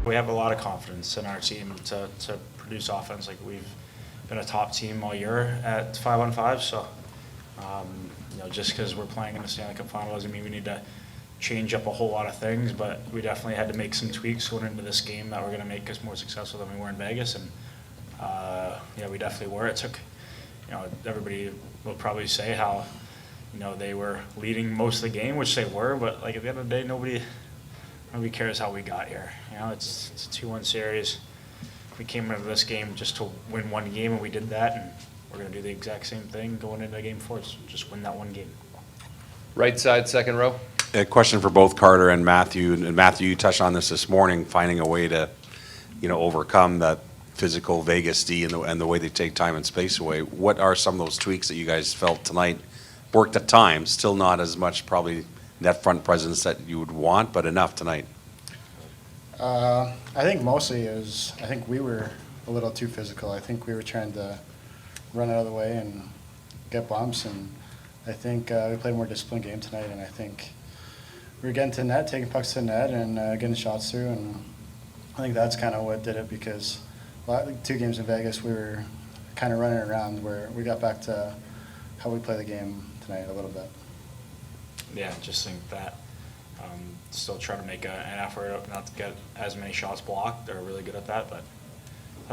We have a lot of confidence in our team to produce offense. Like, we've been a top team all year at 5-on-5, so just because we're playing in the Stanley Cup final doesn't mean we need to change up a whole lot of things, but we definitely had to make some tweaks going into this game that were going to make us more successful than we were in Vegas, and we definitely were. It took, everybody will probably say how, they were leading most of the game, which they were, but like at the end of the day, nobody cares how we got here. It's a 2-1 series. We came into this game just to win one game, and we did that, and we're going to do the exact same thing going into game 4. It's just win that one game. Right side, second row. A question for both Carter and Matthew. And Matthew, you touched on this morning, finding a way to, overcome that physical Vegas D and the way they take time and space away. What are some of those tweaks that you guys felt tonight worked at times? Still not as much probably net front presence that you would want, but enough tonight. I think mostly I think we were a little too physical. I think we were trying to run out of the way and get bumps, and I think we played a more disciplined game tonight, and I think we were getting to net, taking pucks to net, and getting shots through, and I think that's kind of what did it, because 2 games in Vegas we were kind of running around, where we got back to how we play the game tonight a little bit. Yeah, just think that still try to make an effort not to get as many shots blocked. They're really good at that, but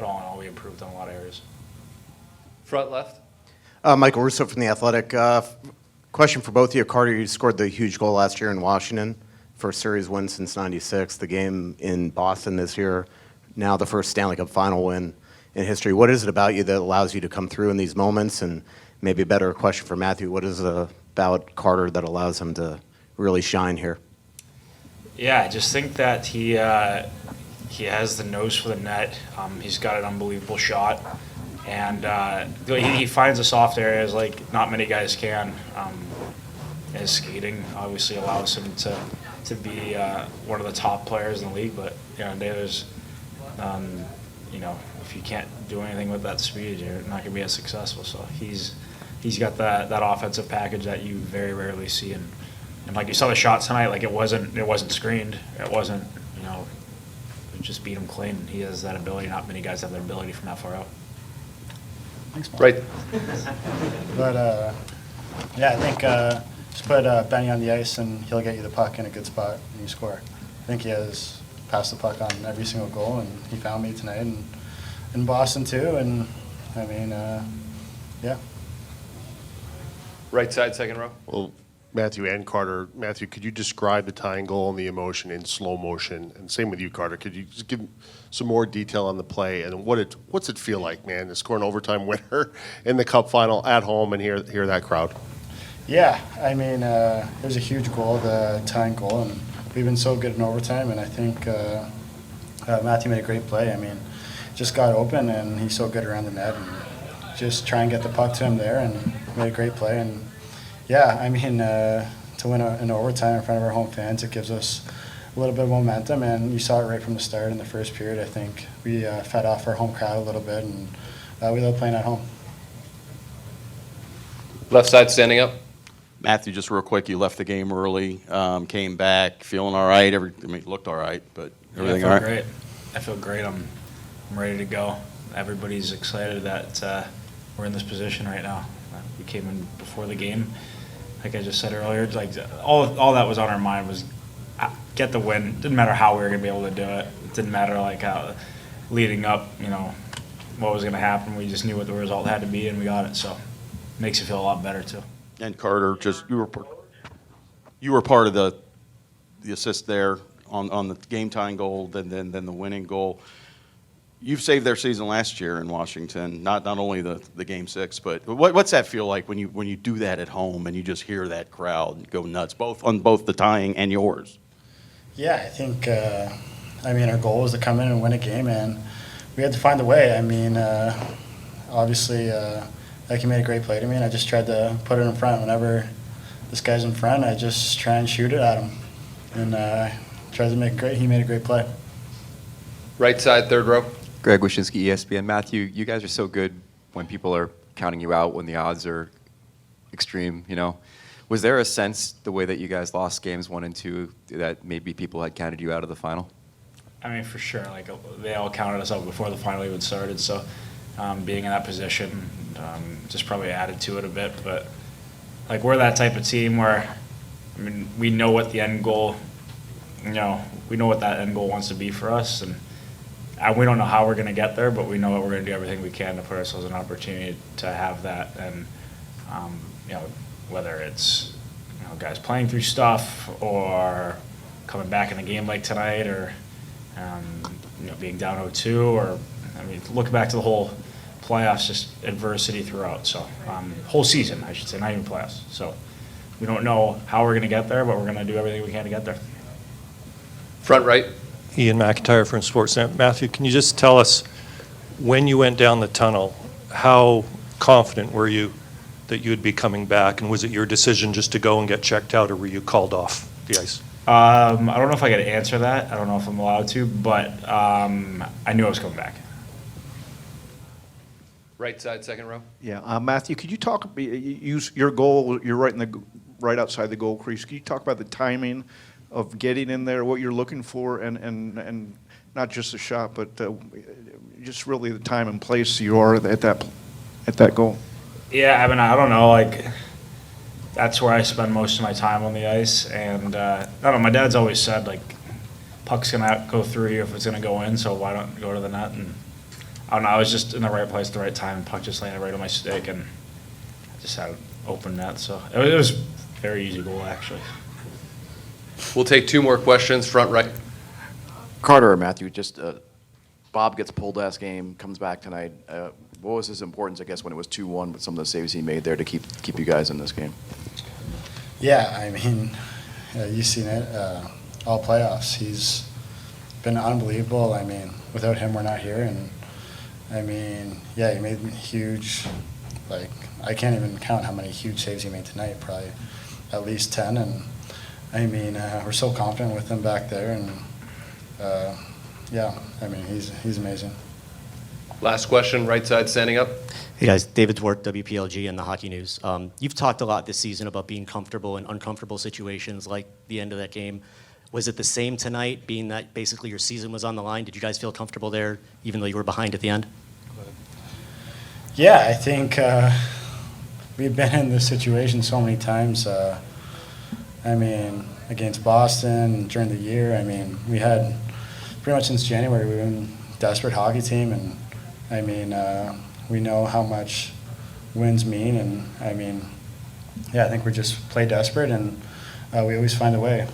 all in all, we improved on a lot of areas. Front left. Michael Russo from The Athletic. Question for both of you. Carter, you scored the huge goal last year in Washington, first series win since '96. The game in Boston this year, now the first Stanley Cup final win in history. What is it about you that allows you to come through in these moments? And maybe a better question for Matthew, what is it about Carter that allows him to really shine here? Yeah, I just think that he has the nose for the net. He's got an unbelievable shot, and he finds the soft areas like not many guys can. His skating obviously allows him to be one of the top players in the league, but there's if you can't do anything with that speed, you're not going to be as successful. So he's got that offensive package that you very rarely see, and like you saw the shots tonight, like it wasn't screened, it wasn't it just beat him clean. He has that ability. Not many guys have that ability from that far out. Thanks, Mark. Right. But I think just put Benny on the ice and he'll get you the puck in a good spot and you score. I think he has passed the puck on every single goal, and he found me tonight and in Boston too. And I mean, yeah. Right side, second row. Well, Matthew and Carter. Matthew, could you describe the tying goal and the emotion in slow motion? And same with you, Carter. Could you just give some more detail on the play and what's it feel like, man, to score an overtime winner in the Cup final at home and hear that crowd? Yeah, I mean, it was a huge goal, the tying goal, and we've been so good in overtime, and I think Matthew made a great play. I mean, just got open, and he's so good around the net, and just try and get the puck to him there, and made a great play. And yeah, I mean, to win in overtime in front of our home fans, it gives us a little bit of momentum, and you saw it right from the start in the first period. I think we fed off our home crowd a little bit, and we love playing at home. Left side, standing up. Matthew, just real quick, you left the game early, came back, feeling all right. It looked all right, but everything all right? Great. I feel great. I'm ready to go. Everybody's excited that we're in this position right now. We came in before the game, like I just said earlier. Like all that was on our mind was get the win. Didn't matter how we were going to be able to do it. It didn't matter like how leading up, what was going to happen. We just knew what the result had to be, and we got it. So it makes you feel a lot better too. And Carter, just you were part of the assist there on the game tying goal, then the winning goal. You've saved their season last year in Washington, not only the game 6, but what's that feel like when you do that at home and you just hear that crowd go nuts, both the tying and yours? Yeah, I think our goal was to come in and win a game, and we had to find a way. I mean, obviously. Like he made a great play to me, and I just tried to put it in front. Whenever this guy's in front, I just try and shoot it at him, and tries to make it great. He made a great play. Right side, third row. Greg Wyshynski, ESPN. Matthew, you guys are so good when people are counting you out, when the odds are extreme. Was there a sense the way that you guys lost games 1 and 2 that maybe people had counted you out of the final? I mean, for sure, like, they all counted us out before the final even started, so being in that position just probably added to it a bit. But, like, we're that type of team where, I mean, we know what the end goal, we know what that end goal wants to be for us, and we don't know how we're going to get there, but we know that we're going to do everything we can to put ourselves in an opportunity to have that. And, whether it's, guys playing through stuff or coming back in a game like tonight or, being down 0-2 or, look back to the whole playoffs, just adversity throughout. So, whole season, I should say, not even playoffs. So, we don't know how we're going to get there, but we're going to do everything we can to get there. Front right. Ian McIntyre from Sportsnet. Matthew, can you just tell us, when you went down the tunnel, how confident were you that you would be coming back? And was it your decision just to go and get checked out, or were you called off the ice? I don't know if I could answer that. I don't know if I'm allowed to, but I knew I was coming back. Right side, second row. Yeah, Matthew, could you talk, use your goal, you're right outside the goal crease. Can you talk about the timing of getting in there, what you're looking for, and not just the shot, but just really the time and place you are at that goal? Yeah, I mean, I don't know, like, that's where I spend most of my time on the ice, and I don't know, my dad's always said, like, puck's gonna go through you if it's gonna go in, so why don't go to the net? And I don't know, I was just in the right place at the right time, and puck just landed right on my stick, and I just had an open net, so it was a very easy goal, actually. We'll take two more questions. Front right. Carter or Matthew, just Bob gets pulled last game, comes back tonight. What was his importance, I guess, when it was 2-1 with some of the saves he made there to keep you guys in this game? Yeah, I mean, you've seen it all playoffs. He's been unbelievable. I mean, without him, we're not here. And, I mean, yeah, he made huge, like, I can't even count how many huge saves he made tonight, probably at least 10. And, I mean, we're so confident with him back there. And, yeah, I mean, he's amazing. Last question, right side, standing up. Hey guys, David Dwork, WPLG and the Hockey News. You've talked a lot this season about being comfortable in uncomfortable situations like the end of that game. Was it the same tonight, being that basically your season was on the line? Did you guys feel comfortable there, even though you were behind at the end? Yeah, I think we've been in this situation so many times. I mean, against Boston during the year, I mean, we had pretty much since January, we've been a desperate hockey team, and I mean, we know how much wins mean, and I mean, yeah, I think we just play desperate, and we always find a way.